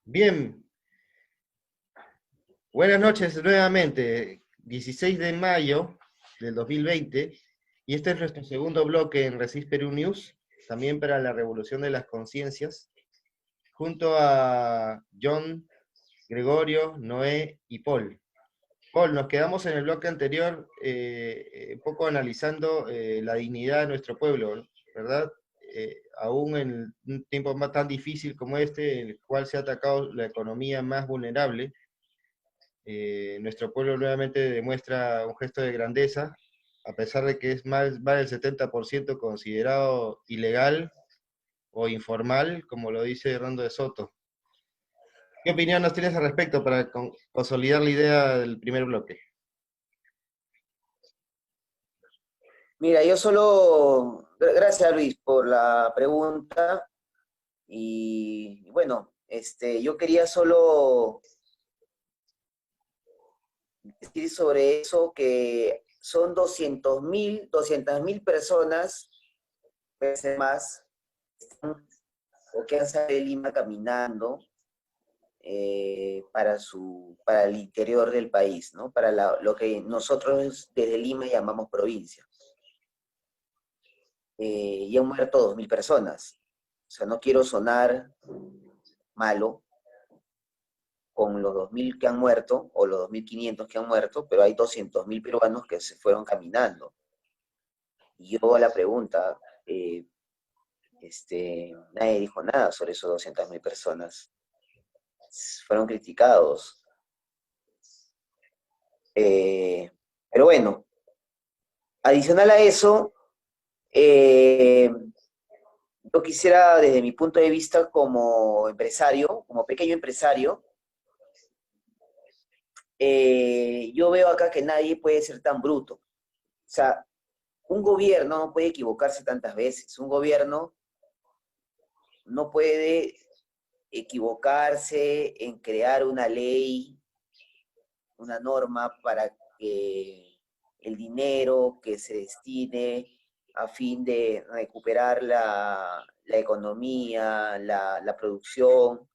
Bien, buenas noches nuevamente. 16 de mayo del 2020, y este es nuestro segundo bloque en Resist Perú News, también para la revolución de las conciencias, junto a John, Gregorio, Noé y Paul. Paul, nos quedamos en el bloque anterior un poco analizando la dignidad de nuestro pueblo, ¿no? ¿Verdad? Aún en un tiempo más tan difícil como este, en el cual se ha atacado la economía más vulnerable, nuestro pueblo nuevamente demuestra un gesto de grandeza, a pesar de que es más del 70% considerado ilegal o informal, como lo dice Hernando de Soto. ¿Qué opinión nos tienes al respecto para consolidar la idea del primer bloque? Mira, yo solo, gracias Luis por la pregunta y bueno, yo quería solo decir sobre eso que son 200.000 personas, veces más, o que han salido de Lima caminando para el interior del país, ¿no? Para lo que nosotros desde Lima llamamos provincia. Y han muerto 2.000 personas. O sea, no quiero sonar malo con los 2.000 que han muerto, o los 2.500 que han muerto, pero hay 200.000 peruanos que se fueron caminando. Y yo a la pregunta, nadie dijo nada sobre esos 200.000 personas. Fueron criticados. Pero bueno, adicional a eso, eh, yo quisiera, desde mi punto de vista como empresario, como pequeño empresario, yo veo acá que nadie puede ser tan bruto. O sea, un gobierno no puede equivocarse tantas veces. Un gobierno no puede equivocarse en crear una ley, una norma para que el dinero que se destine a fin de recuperar la economía, la producción,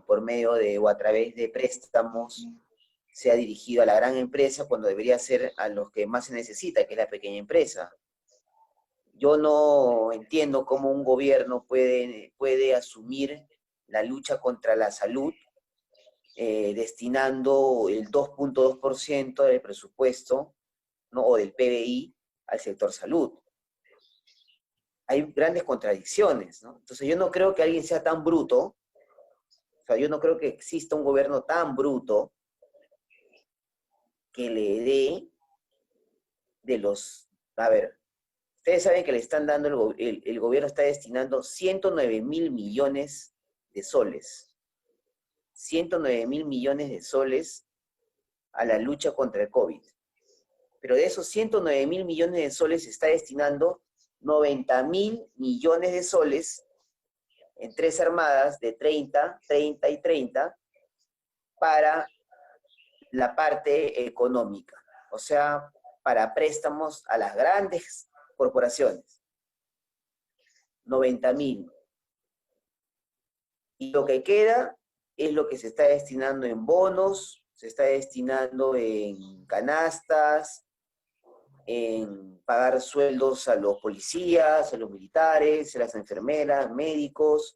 por medio de o a través de préstamos, sea dirigido a la gran empresa cuando debería ser a los que más se necesita, que es la pequeña empresa. Yo no entiendo cómo un gobierno puede asumir la lucha contra la salud destinando el 2.2% del presupuesto, ¿no? O del PBI al sector salud. Hay grandes contradicciones, ¿no? Entonces yo no creo que alguien sea tan bruto, o sea, yo no creo que exista un gobierno tan bruto que le dé de los... A ver, ustedes saben que le están dando, el gobierno está destinando 109.000 millones de soles. 109.000 millones de soles a la lucha contra el COVID. Pero de esos 109.000 millones de soles se está destinando 90.000 millones de soles en tres armadas de 30, 30 y 30 para la parte económica. O sea, para préstamos a las grandes corporaciones. 90.000. Y lo que queda es lo que se está destinando en bonos, se está destinando en canastas, en pagar sueldos a los policías, a los militares, a las enfermeras, médicos,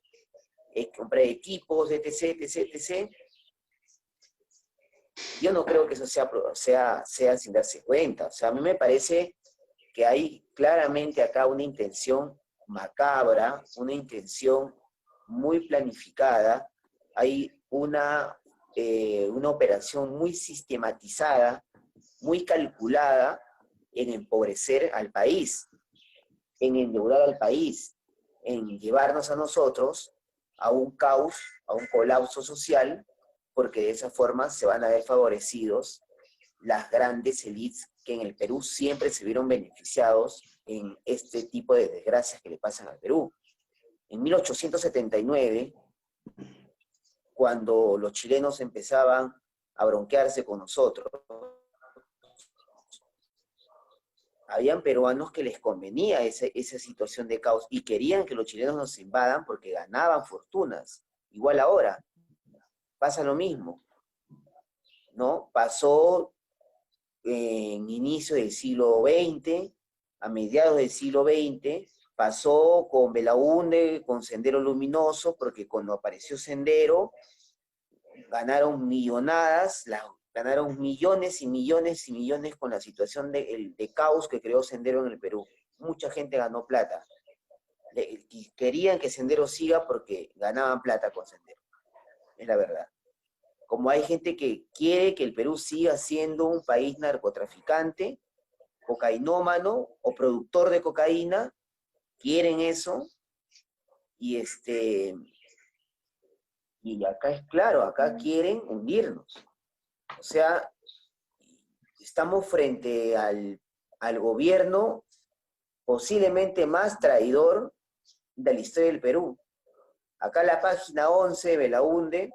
comprar equipos, etc., etc., etc. Yo no creo que eso sea sin darse cuenta. O sea, a mí me parece que hay claramente acá una intención macabra, una intención muy planificada, hay una operación muy sistematizada, muy calculada en empobrecer al país, en endeudar al país, en llevarnos a nosotros a un caos, a un colapso social, porque de esa forma se van a ver favorecidos las grandes élites que en el Perú siempre se vieron beneficiados en este tipo de desgracias que le pasan al Perú. En 1879, cuando los chilenos empezaban a bronquearse con nosotros, habían peruanos que les convenía esa situación de caos y querían que los chilenos nos invadan porque ganaban fortunas. Igual ahora, pasa lo mismo, ¿no? Pasó en inicio del siglo XX, a mediados del siglo XX, pasó con Belaúnde, con Sendero Luminoso, porque cuando apareció Sendero, ganaron millonadas, ganaron millones y millones y millones con la situación de caos que creó Sendero en el Perú. Mucha gente ganó plata. Querían que Sendero siga porque ganaban plata con Sendero. Es la verdad. Como hay gente que quiere que el Perú siga siendo un país narcotraficante, cocainómano o productor de cocaína, quieren eso, y y acá es claro, acá quieren hundirnos. O sea, estamos frente al gobierno posiblemente más traidor de la historia del Perú. Acá la página 11 me la hunde,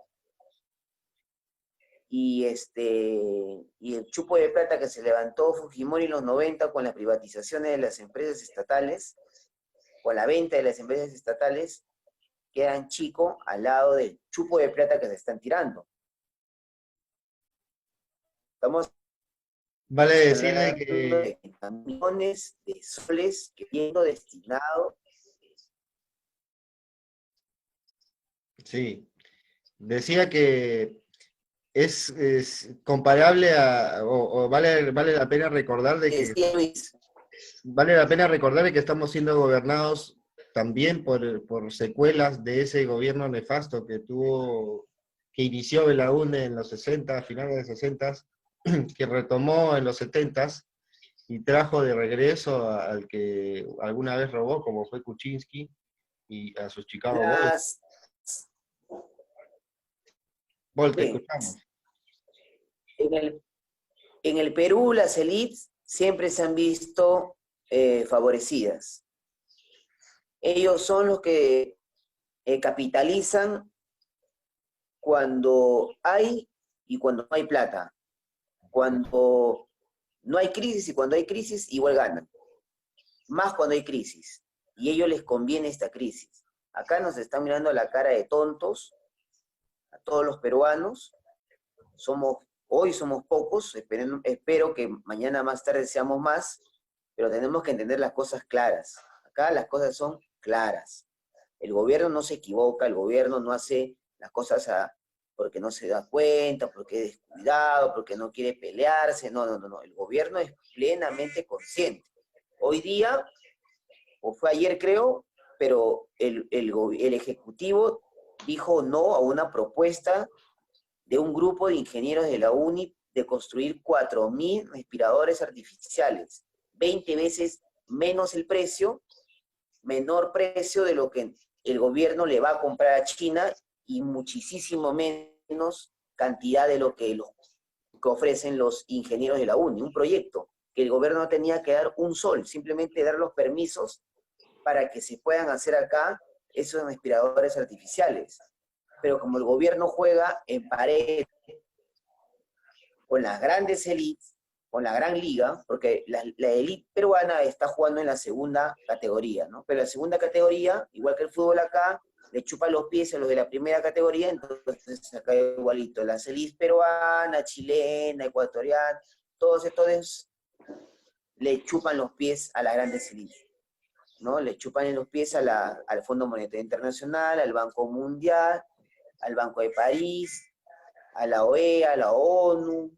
y el chupo de plata que se levantó Fujimori en los 90 con las privatizaciones de las empresas estatales, con la venta de las empresas estatales, quedan chicos al lado del chupo de plata que se están tirando. Estamos Vale decirle hablando que, de millones de soles que siendo destinados. sí, decía que es comparable o vale la pena recordar de que Decía Luis, vale la pena recordar de que estamos siendo gobernados también por secuelas de ese gobierno nefasto que inició Belaúnde en los 60, finales de 60, que retomó en los 70 y trajo de regreso al que alguna vez robó, como fue Kuczynski, y a sus Chicago Boys. las, Vol, te bien, escuchamos. en el Perú las élites siempre se han visto favorecidas. Ellos son los que capitalizan cuando hay y cuando no hay plata. Cuando no hay crisis y cuando hay crisis, igual ganan. Más cuando hay crisis. Y a ellos les conviene esta crisis. Acá nos están mirando a la cara de tontos, a todos los peruanos. Hoy somos pocos, espero que mañana más tarde seamos más, pero tenemos que entender las cosas claras. Acá las cosas son claras. El gobierno no se equivoca, el gobierno no hace las cosas porque no se da cuenta, porque es descuidado, porque no quiere pelearse. No, no, no, no. El gobierno es plenamente consciente. Hoy día, o fue ayer creo, pero el Ejecutivo dijo no a una propuesta de un grupo de ingenieros de la UNI de construir 4.000 respiradores artificiales, 20 veces menos el precio, menor precio de lo que el gobierno le va a comprar a China y muchísimo menos cantidad de lo que ofrecen los ingenieros de la UNI. Un proyecto que el gobierno no tenía que dar un sol, simplemente dar los permisos para que se puedan hacer acá esos respiradores artificiales. Pero como el gobierno juega en pared con las grandes élites, con la gran liga, porque la élite peruana está jugando en la segunda categoría, ¿no? Pero la segunda categoría, igual que el fútbol acá, le chupan los pies a los de la primera categoría, entonces acá igualito. Las élites peruana, chilena, ecuatoriana, todos estos le chupan los pies a las grandes élites, ¿no? Le chupan en los pies al Fondo Monetario Internacional, al Banco Mundial, al Banco de París, a la OEA, a la ONU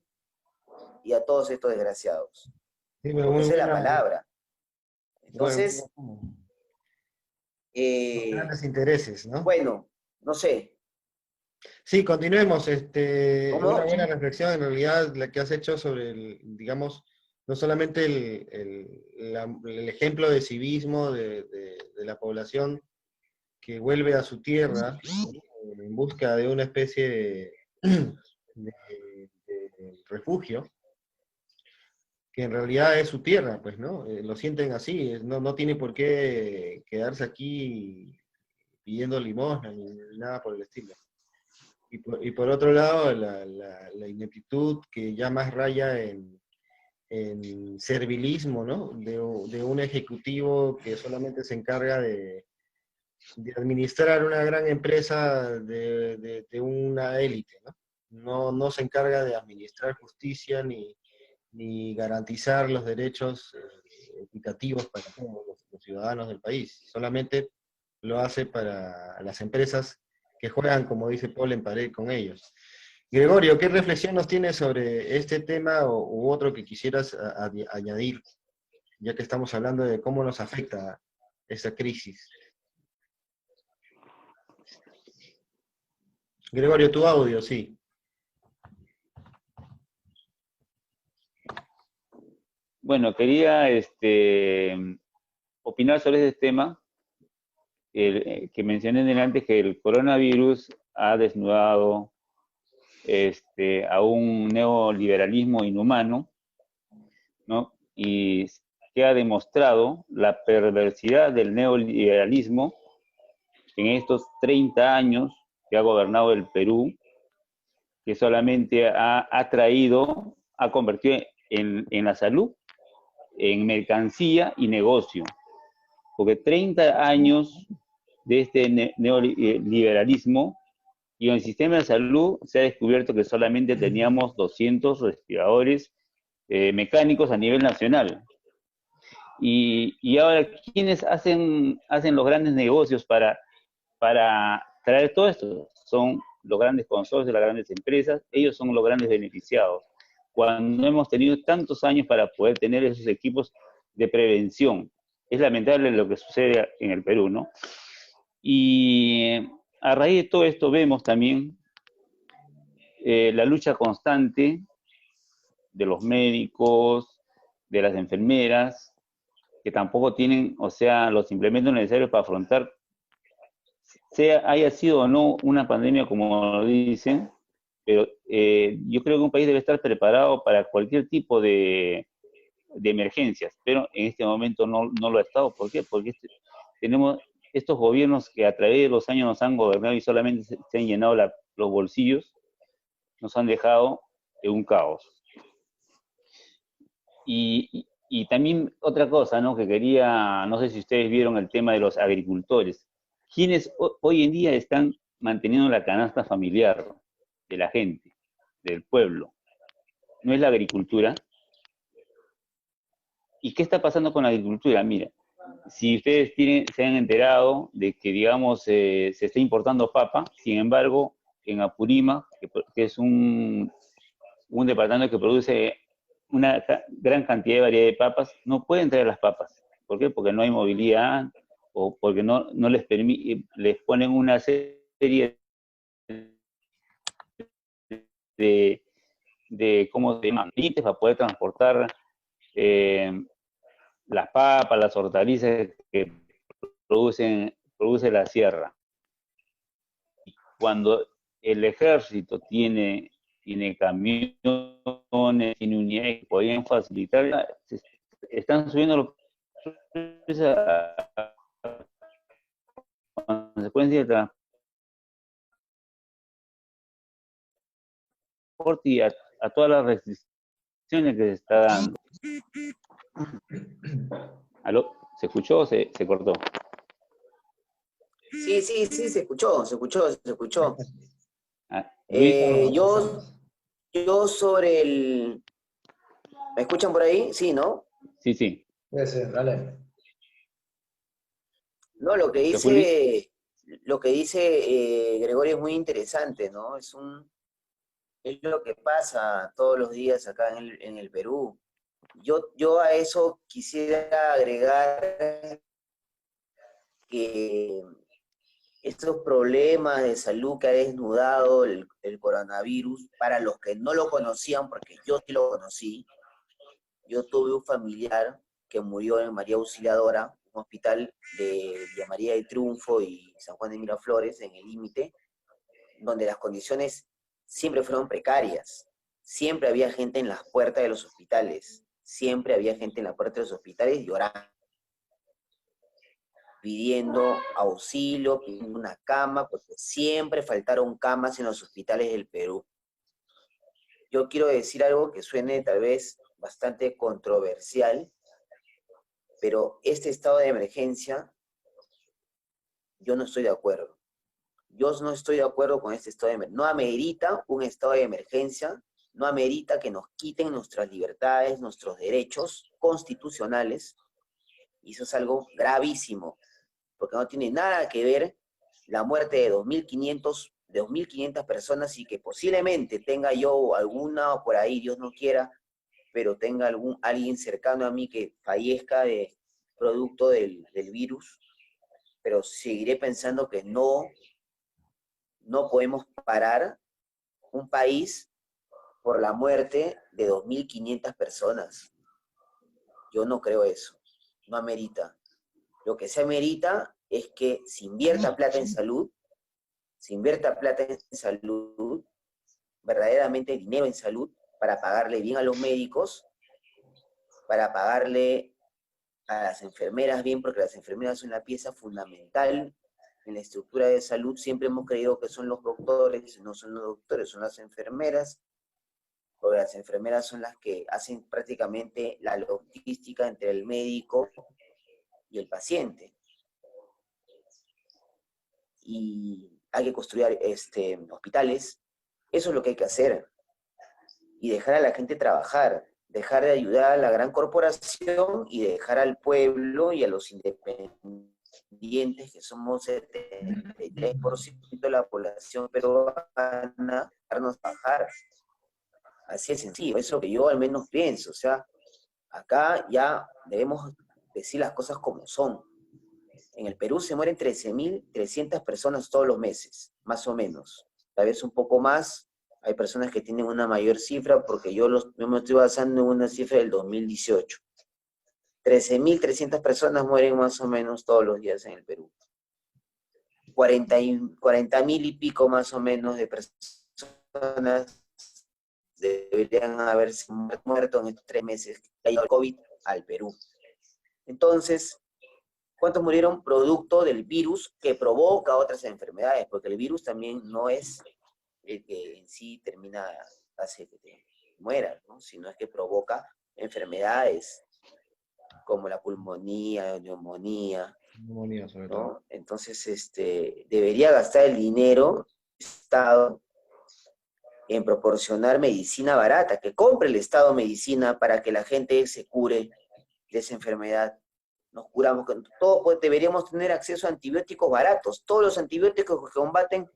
y a todos estos desgraciados. Sí, Porque muy esa es la buena, palabra. bueno, Entonces, los grandes intereses, ¿no? bueno, no sé, Sí, continuemos. Una ¿cómo? buena reflexión en realidad la que has hecho sobre digamos, no solamente el ejemplo de civismo de la población que vuelve a su tierra, ¿no? En busca de una especie de refugio, que en realidad es su tierra, pues, ¿no? Lo sienten así, no tiene por qué quedarse aquí pidiendo limosna ni nada por el estilo. Y por otro lado, la ineptitud que ya más raya en servilismo, ¿no? De un ejecutivo que solamente se encarga de administrar una gran empresa de una élite, ¿no? No se encarga de administrar justicia ni garantizar los derechos equitativos para todos los ciudadanos del país. Solamente lo hace para las empresas que juegan, como dice Paul, en pared con ellos. Gregorio, ¿qué reflexión nos tienes sobre este tema u otro que quisieras añadir, ya que estamos hablando de cómo nos afecta esta crisis? Gregorio, tu audio, sí. Bueno, quería opinar sobre este tema que mencioné antes, que el coronavirus ha desnudado a un neoliberalismo inhumano, ¿no? Y que ha demostrado la perversidad del neoliberalismo en estos 30 años que ha gobernado el Perú, que solamente ha convertido en la salud en mercancía y negocio. Porque 30 años de este neoliberalismo y en el sistema de salud se ha descubierto que solamente teníamos 200 respiradores mecánicos a nivel nacional. Y ahora, ¿quiénes hacen los grandes negocios para traer todo esto? Son los grandes consorcios, las grandes empresas, ellos son los grandes beneficiados. Cuando hemos tenido tantos años para poder tener esos equipos de prevención. Es lamentable lo que sucede en el Perú, ¿no? Y a raíz de todo esto vemos también la lucha constante de los médicos, de las enfermeras, que tampoco tienen, o sea, los implementos necesarios para afrontar, haya sido o no una pandemia como lo dicen, pero yo creo que un país debe estar preparado para cualquier tipo de emergencias, pero en este momento no lo ha estado. ¿Por qué? Porque tenemos estos gobiernos que a través de los años nos han gobernado y solamente se han llenado los bolsillos, nos han dejado en un caos. Y también otra cosa, ¿no? Que quería, no sé si ustedes vieron el tema de los agricultores. ¿Quiénes hoy en día están manteniendo la canasta familiar de la gente, del pueblo? ¿No es la agricultura? ¿Y qué está pasando con la agricultura? Mira, si ustedes se han enterado de que, digamos, se está importando papa, sin embargo, en Apurímac, que es un departamento que produce una gran cantidad de variedad de papas, no pueden traer las papas. ¿Por qué? Porque no hay movilidad o porque no les les ponen una serie de ¿cómo se llama? Para poder transportar las papas, las hortalizas que produce la sierra. Cuando el ejército tiene camiones, tiene unidades que podrían facilitar, están subiendo los precios a consecuencia del transporte y a todas las restricciones que se está dando. ¿Aló? ¿Se escuchó o se cortó? Sí, se escuchó. Luis, Yo sobre el... ¿Me escuchan por ahí? Sí, ¿no? Sí. Sí, dale. No, lo que dice Gregorio es muy interesante, ¿no? Es lo que pasa todos los días acá en el Perú. Yo a eso quisiera agregar que estos problemas de salud que ha desnudado el coronavirus, para los que no lo conocían, porque yo sí lo conocí, yo tuve un familiar que murió en María Auxiliadora, un hospital de Villa María del Triunfo y San Juan de Miraflores, en el límite, donde las condiciones siempre fueron precarias. Siempre había gente en las puertas de los hospitales, llorando, pidiendo auxilio, pidiendo una cama, porque siempre faltaron camas en los hospitales del Perú. Yo quiero decir algo que suene tal vez bastante controversial, pero este estado de emergencia yo no estoy de acuerdo. Yo no estoy de acuerdo con este estado de emergencia. No amerita un estado de emergencia, no amerita que nos quiten nuestras libertades, nuestros derechos constitucionales, y eso es algo gravísimo, porque no tiene nada que ver la muerte de 2.500 personas y que posiblemente tenga yo alguna por ahí, Dios no quiera, pero tenga alguien cercano a mí que fallezca de producto del virus, pero seguiré pensando que no podemos parar un país por la muerte de 2.500 personas. Yo no creo eso, no amerita. Lo que se amerita es que se invierta plata en salud, verdaderamente dinero en salud, para pagarle bien a los médicos, para pagarle a las enfermeras bien, porque las enfermeras son la pieza fundamental en la estructura de salud. Siempre hemos creído que son los doctores, no son los doctores, son las enfermeras, porque las enfermeras son las que hacen prácticamente la logística entre el médico y el paciente. Y hay que construir hospitales, eso es lo que hay que hacer, y dejar a la gente trabajar, dejar de ayudar a la gran corporación y dejar al pueblo y a los independientes, que somos el 73% de la población peruana, dejarnos bajar. Así es sencillo, eso es lo que yo al menos pienso. O sea, acá ya debemos decir las cosas como son. En el Perú se mueren 13.300 personas todos los meses, más o menos. Tal vez un poco más. Hay personas que tienen una mayor cifra, porque yo me estoy basando en una cifra del 2018. 13.300 personas mueren más o menos todos los días en el Perú. 40.000 y pico más o menos de personas deberían haberse muerto en estos 3 meses que ha ido el COVID al Perú. Entonces, ¿cuántos murieron producto del virus que provoca otras enfermedades? Porque el virus también no es el que en sí hace que te mueras, ¿no? Sino es que provoca enfermedades como la pulmonía, la neumonía, sobre ¿no? todo. Entonces, debería gastar el dinero el Estado en proporcionar medicina barata, que compre el Estado medicina para que la gente se cure de esa enfermedad. Nos curamos, pues, deberíamos tener acceso a antibióticos baratos. Todos los antibióticos que combaten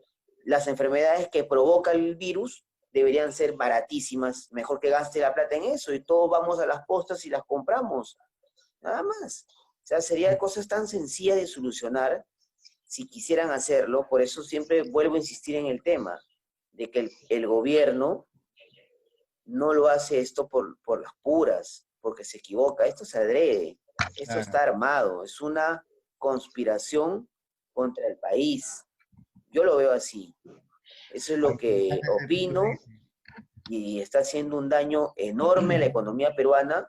las enfermedades que provoca el virus deberían ser baratísimas. Mejor que gaste la plata en eso y todos vamos a las postas y las compramos. Nada más. O sea, serían cosas tan sencillas de solucionar si quisieran hacerlo. Por eso siempre vuelvo a insistir en el tema de que el gobierno no lo hace esto por las puras, porque se equivoca. Esto se adrede. Esto está armado. Es una conspiración contra el país. Yo lo veo así. Eso es lo que opino, y está haciendo un daño enorme a la economía peruana,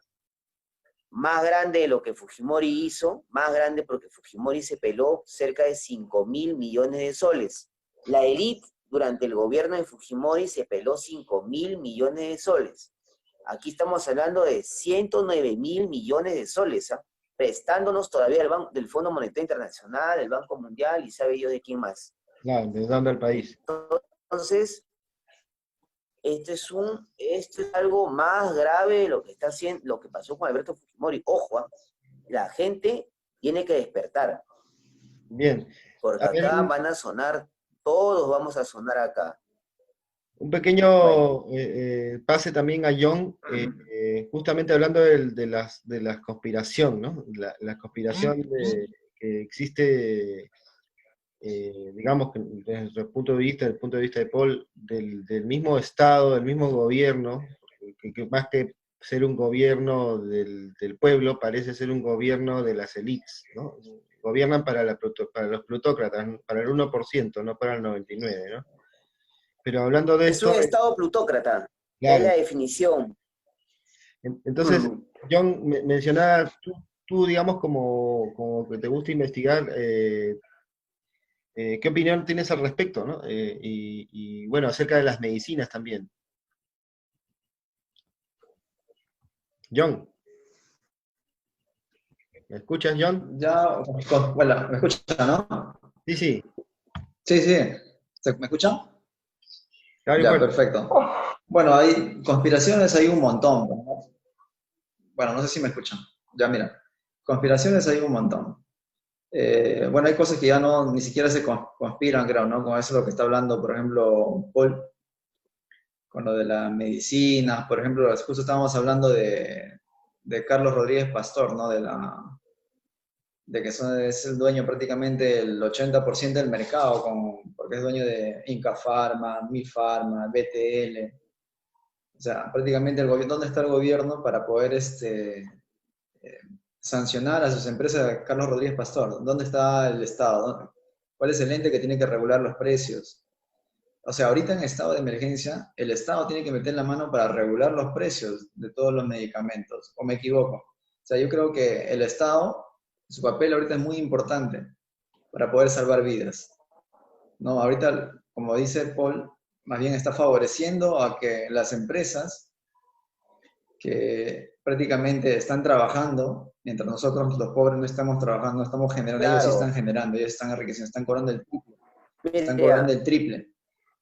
más grande de lo que Fujimori hizo, más grande porque Fujimori se peló cerca de 5.000 millones de soles. La élite durante el gobierno de Fujimori se peló 5.000 millones de soles. Aquí estamos hablando de 109.000 millones de soles, ¿eh? Prestándonos todavía del Fondo Monetario Internacional, del Banco Mundial y sabe Dios de quién más. Claro, endeudando al país. Entonces, esto es algo más grave de lo que está haciendo, lo que pasó con Alberto Fujimori. Ojo, la gente tiene que despertar. Bien. Porque acá van a sonar, todos vamos a sonar acá. Un pequeño pase también a John, justamente hablando de la conspiración, ¿no? La conspiración que existe, digamos, que desde nuestro punto de vista, desde el punto de vista de Paul, del mismo Estado, del mismo gobierno, que más que ser un gobierno del pueblo, parece ser un gobierno de las élites, ¿no? Gobiernan para los plutócratas, para el 1%, no para el 99%, ¿no? Pero hablando de esto... Es un Estado plutócrata, claro. Es la definición. Entonces, John, mencionaba, tú digamos, como que te gusta investigar, ¿qué opinión tienes al respecto, ¿no? Y bueno, acerca de las medicinas también. John. ¿Me escuchas, John? Ya, bueno, me escucha, ¿no? Sí, sí, Sí, sí. ¿Me escuchan? claro y Ya, fuerte. perfecto. Bueno, hay conspiraciones, hay un montón, ¿no? Bueno, no sé si me escuchan. Ya, mira, conspiraciones hay un montón. Bueno, hay cosas que ya no, ni siquiera se conspiran, creo, ¿no? Como eso es lo que está hablando, por ejemplo, Paul, con lo de la medicina. Por ejemplo, justo estábamos hablando de Carlos Rodríguez Pastor, ¿no? De que es el dueño prácticamente del 80% del mercado, porque es dueño de Inca Pharma, Mi Pharma, BTL. O sea, prácticamente el gobierno, ¿dónde está el gobierno para poder sancionar a sus empresas? Carlos Rodríguez Pastor, ¿dónde está el Estado? ¿Cuál es el ente que tiene que regular los precios? O sea, ahorita en estado de emergencia, el Estado tiene que meter la mano para regular los precios de todos los medicamentos, ¿o me equivoco? O sea, yo creo que el Estado, su papel ahorita es muy importante para poder salvar vidas. No, ahorita, como dice Paul, más bien está favoreciendo a que las empresas que prácticamente están trabajando, mientras nosotros los pobres no estamos trabajando, no estamos generando, ellos sí Claro. están generando, ellos están enriqueciendo, están cobrando el triple, están Mira, cobrando el triple.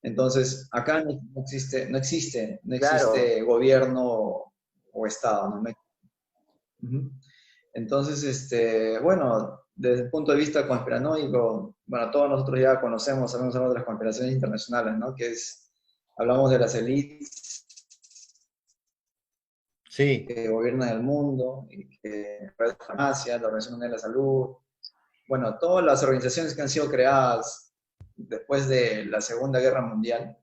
Entonces, acá no claro, existe gobierno o Estado, ¿no? Ujú. Entonces, bueno, desde el punto de vista conspiranoico, bueno, todos nosotros ya conocemos, sabemos algo de las conspiraciones internacionales, ¿no? Hablamos de las élites Sí, que gobiernan el mundo, y que la farmacia, la Organización Mundial de la Salud, bueno, todas las organizaciones que han sido creadas después de la Segunda Guerra Mundial.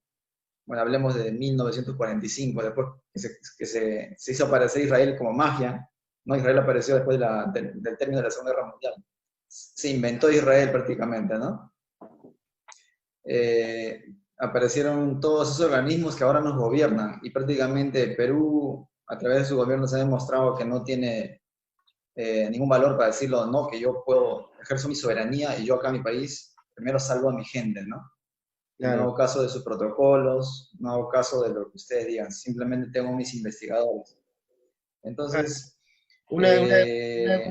Bueno, hablemos de 1945, después se hizo aparecer Israel como magia, ¿no? Israel apareció después del término de la Segunda Guerra Mundial. Se inventó Israel prácticamente, ¿no? Aparecieron todos esos organismos que ahora nos gobiernan y prácticamente Perú, a través de su gobierno, se ha demostrado que no tiene ningún valor para decirlo, no, que yo puedo ejercer mi soberanía y yo acá en mi país primero salvo a mi gente, ¿no? Y no claro. hago caso de sus protocolos, no hago caso de lo que ustedes digan, simplemente tengo mis investigadores. Ah, Entonces, Una, una,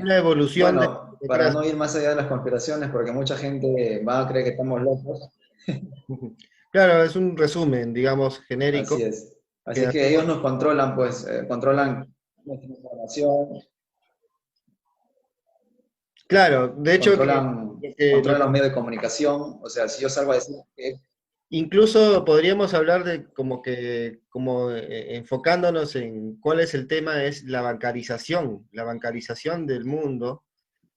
una evolución de bueno, para democracia. no ir más allá de las conspiraciones, porque mucha gente va a creer que estamos locos, Claro, es un resumen, digamos, así genérico, es. que Así que ellos hacemos. nos controlan, pues, controlan nuestra información, Claro, de hecho controlan los medios de comunicación, o sea, si yo salgo a decir que incluso podríamos hablar de como enfocándonos en cuál es el tema, es la bancarización del mundo,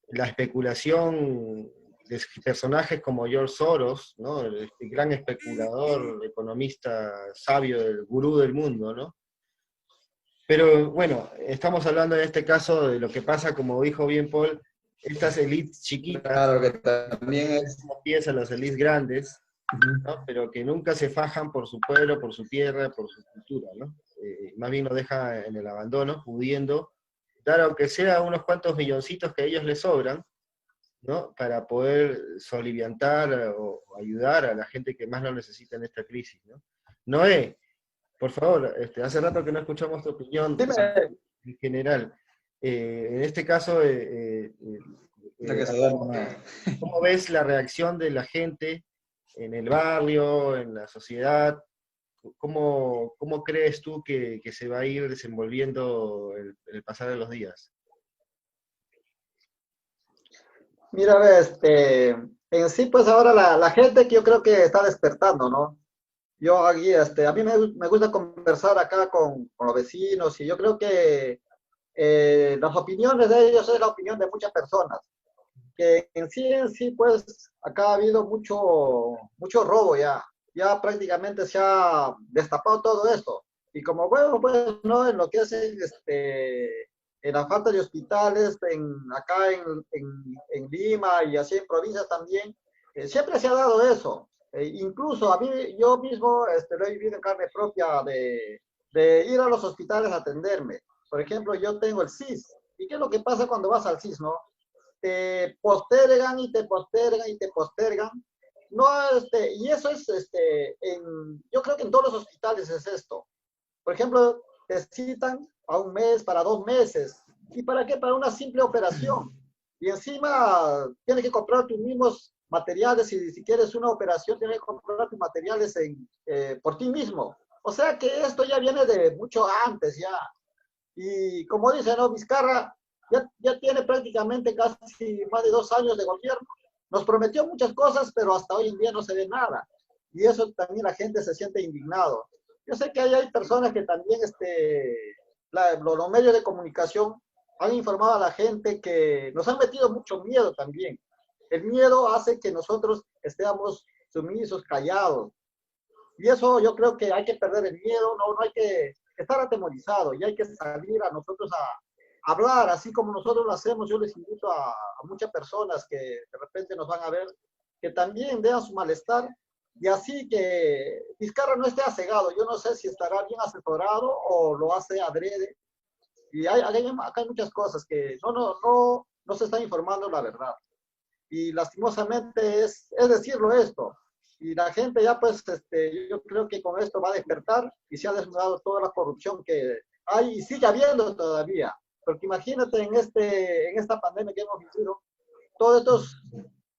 la especulación de personajes como George Soros, ¿no? El gran especulador, economista sabio, el gurú del mundo, ¿no? Pero bueno, estamos hablando en este caso de lo que pasa, como dijo bien Paul, estas élites chiquitas, claro que también es... como piensan las élites grandes, ¿no? Pero que nunca se fajan por su pueblo, por su tierra, por su cultura, ¿no? Más bien nos deja en el abandono, pudiendo dar aunque sea unos cuantos milloncitos que a ellos les sobran, ¿no? Para poder soliviantar o ayudar a la gente que más lo necesita en esta crisis, ¿no? Noé, por favor, hace rato que no escuchamos tu opinión Dime, en general. En este caso, Hay que saludarnos. ¿cómo ves la reacción de la gente en el barrio, en la sociedad? ¿Cómo crees tú que se va a ir desenvolviendo el pasar de los días? mira, ve, en sí, pues ahora la gente que yo creo que está despertando, ¿no? Yo aquí, a mí me gusta conversar acá con los vecinos y yo creo que las opiniones de ellos es la opinión de muchas personas. Que en sí, pues acá ha habido mucho robo ya. Ya prácticamente se ha destapado todo esto. Y como bueno, pues, ¿no? En lo que es en la falta de hospitales, acá en Lima y así en provincias también, siempre se ha dado eso. Incluso a mí, yo mismo lo he vivido en carne propia de ir a los hospitales a atenderme. Por ejemplo, yo tengo el CIS. ¿Y qué es lo que pasa cuando vas al CIS, no? Te postergan y te postergan y te postergan. No, y eso es, yo creo que en todos los hospitales es esto. Por ejemplo, te citan a un mes, para 2 meses. ¿Y para qué? Para una simple operación. Y encima tienes que comprar tus mismos materiales, y si quieres una operación, tienes que comprar tus materiales por ti mismo. O sea que esto ya viene de mucho antes ya. Y como dice, ¿no? Vizcarra ya tiene prácticamente casi más de 2 años de gobierno. Nos prometió muchas cosas, pero hasta hoy en día no se ve nada. Y eso también la gente se siente indignado. Yo sé que hay personas que también, los medios de comunicación han informado a la gente que nos han metido mucho miedo también. El miedo hace que nosotros estemos sumisos, callados. Y eso yo creo que hay que perder el miedo, no hay que estar atemorizado, y hay que salir a nosotros a hablar, así como nosotros lo hacemos. Yo les invito a muchas personas que de repente nos van a ver, que también vean su malestar, y así que Vizcarra no esté cegado. Yo no sé si estará bien asesorado o lo hace adrede, y acá hay muchas cosas que no se está informando la verdad. Y lastimosamente es decirlo esto. Y la gente ya pues, yo creo que con esto va a despertar, y se ha desnudado toda la corrupción que hay y sigue habiendo todavía. Porque imagínate en esta pandemia que hemos vivido, todos estos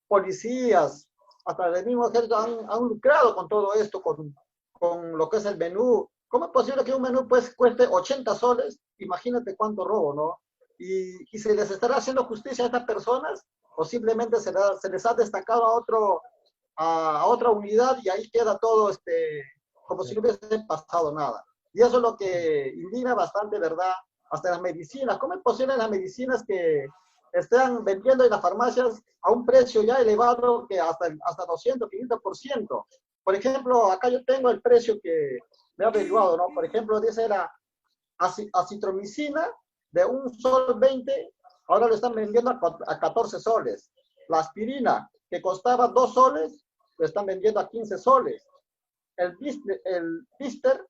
policías, hasta el mismo ejército han lucrado con todo esto, con lo que es el menú. ¿Cómo es posible que un menú pues cueste 80 soles? Imagínate cuánto robo, ¿no? Y se les estará haciendo justicia a estas personas, o simplemente se les ha destacado a otra unidad, y ahí queda todo como si no hubiese pasado nada. Y eso es lo que indigna bastante, ¿verdad? Hasta las medicinas. ¿Cómo es posible las medicinas que están vendiendo en las farmacias a un precio ya elevado, que hasta 200, 500%? Por ejemplo, acá yo tengo el precio que me ha averiguado, ¿no? Por ejemplo, dice la acitromicina de 1,20 sol, ahora lo están vendiendo a 14 soles. La aspirina, que costaba 2 soles, lo están vendiendo a 15 soles. El blister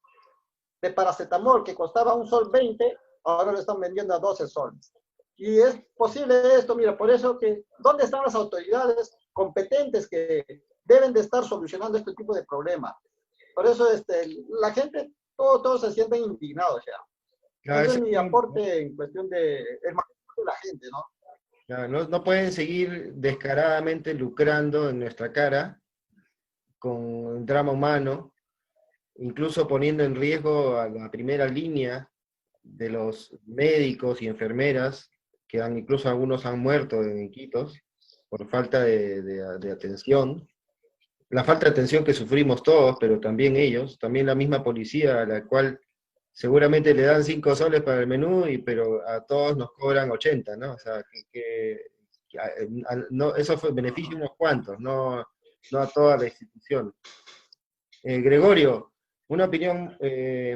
de paracetamol, que costaba 1,20 sol, ahora lo están vendiendo a 12 soles. Y es posible esto, mira, por eso que, ¿dónde están las autoridades competentes que deben de estar solucionando este tipo de problemas? Por eso la gente, todos se sienten indignados ya. Claro, Ese es mi aporte en cuestión de la gente, ¿no? claro, no pueden seguir descaradamente lucrando en nuestra cara con el drama humano, incluso poniendo en riesgo a la primera línea de los médicos y enfermeras, que incluso algunos han muerto en Iquitos por falta de atención. La falta de atención que sufrimos todos, pero también ellos, también la misma policía, a la cual seguramente le dan 5 soles para el menú, pero a todos nos cobran 80, ¿no? O sea, no, eso fue beneficio de unos cuantos, no a toda la institución. Gregorio, una opinión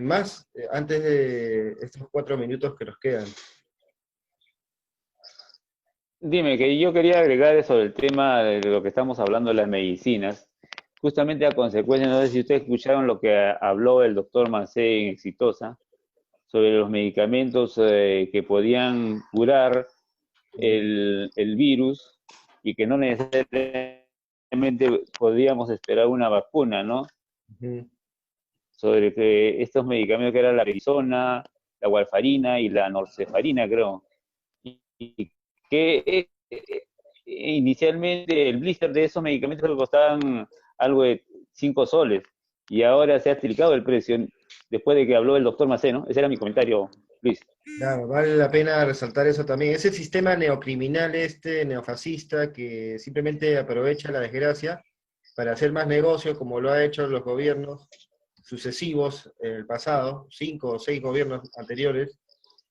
más antes de estos 4 minutos que nos quedan. Dime, que yo quería agregar sobre el tema de lo que estamos hablando de las medicinas, justamente a consecuencia, no sé si ustedes escucharon lo que habló el doctor Mancé en Exitosa, sobre los medicamentos que podían curar el virus, y que no necesariamente podíamos esperar una vacuna, ¿no? Uh-huh. Sobre que estos medicamentos, que eran la prednisona, la warfarina y la norcefarina, creo, y que inicialmente el blister de esos medicamentos costaban algo de 5 soles, y ahora se ha triplicado el precio después de que habló el doctor Maceno. Ese era mi comentario, Luis. Claro, vale la pena resaltar eso también. Es el sistema neocriminal neofascista, que simplemente aprovecha la desgracia para hacer más negocio, como lo ha hecho los gobiernos sucesivos en el pasado, 5 o 6 gobiernos anteriores.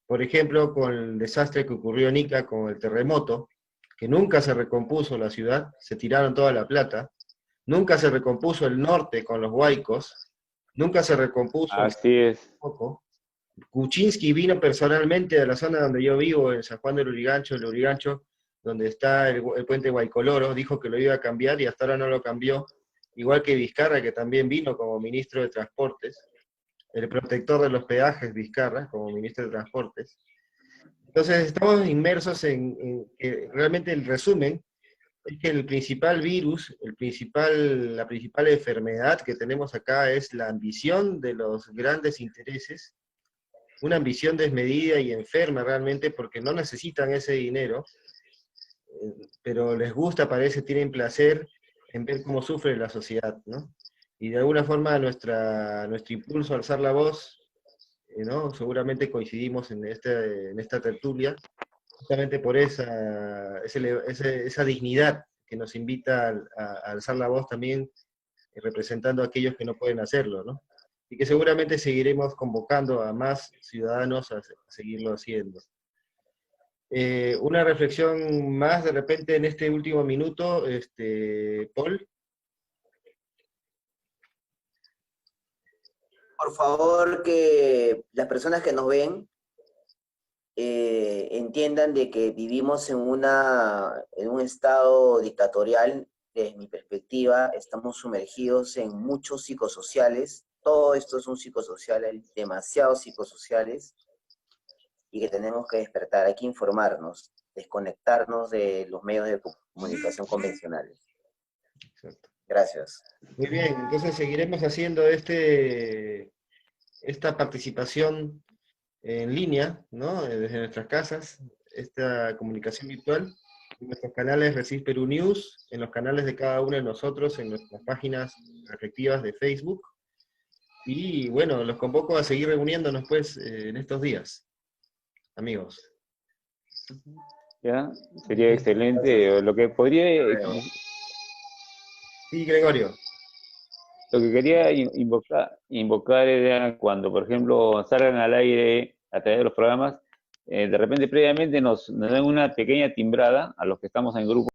Por ejemplo, con el desastre que ocurrió en Ica con el terremoto, que nunca se recompuso la ciudad, se tiraron toda la plata, nunca se recompuso el norte con los huaicos, nunca se recompuso Así es. poco. Kuczynski vino personalmente a la zona donde yo vivo, en San Juan del Lurigancho, donde está el puente Guaycoloro, dijo que lo iba a cambiar y hasta ahora no lo cambió, igual que Vizcarra, que también vino como ministro de Transportes, el protector de los peajes Vizcarra, como ministro de Transportes. Entonces estamos inmersos en que realmente el resumen es que el principal virus, la principal enfermedad que tenemos acá es la ambición de los grandes intereses, una ambición desmedida y enferma realmente, porque no necesitan ese dinero, pero les gusta, parece, tienen placer en ver cómo sufre la sociedad, ¿no? Y de alguna forma nuestro impulso a alzar la voz, ¿no? Seguramente coincidimos en esta tertulia, justamente por esa dignidad que nos invita a alzar la voz también, representando a aquellos que no pueden hacerlo, ¿no? Y que seguramente seguiremos convocando a más ciudadanos a seguirlo haciendo. Una reflexión más de repente en este último minuto, Paul. Por favor, que las personas que nos ven entiendan de que vivimos en un estado dictatorial. Desde mi perspectiva, estamos sumergidos en muchos psicosociales. Todo esto es un psicosocial, hay demasiados psicosociales, y que tenemos que despertar, hay que informarnos, desconectarnos de los medios de comunicación convencionales. Exacto. Gracias. Muy bien, entonces seguiremos haciendo esta participación en línea, ¿no? Desde nuestras casas, esta comunicación virtual, en nuestros canales Resist Perú News, en los canales de cada uno de nosotros, en nuestras páginas respectivas de Facebook. Y bueno, los convoco a seguir reuniéndonos pues en estos días, amigos. ¿Ya? Sería excelente. Lo que podría, Sí, Gregorio. lo que quería invocar era cuando, por ejemplo, salgan al aire a través de los programas, de repente previamente nos den una pequeña timbrada a los que estamos en grupo.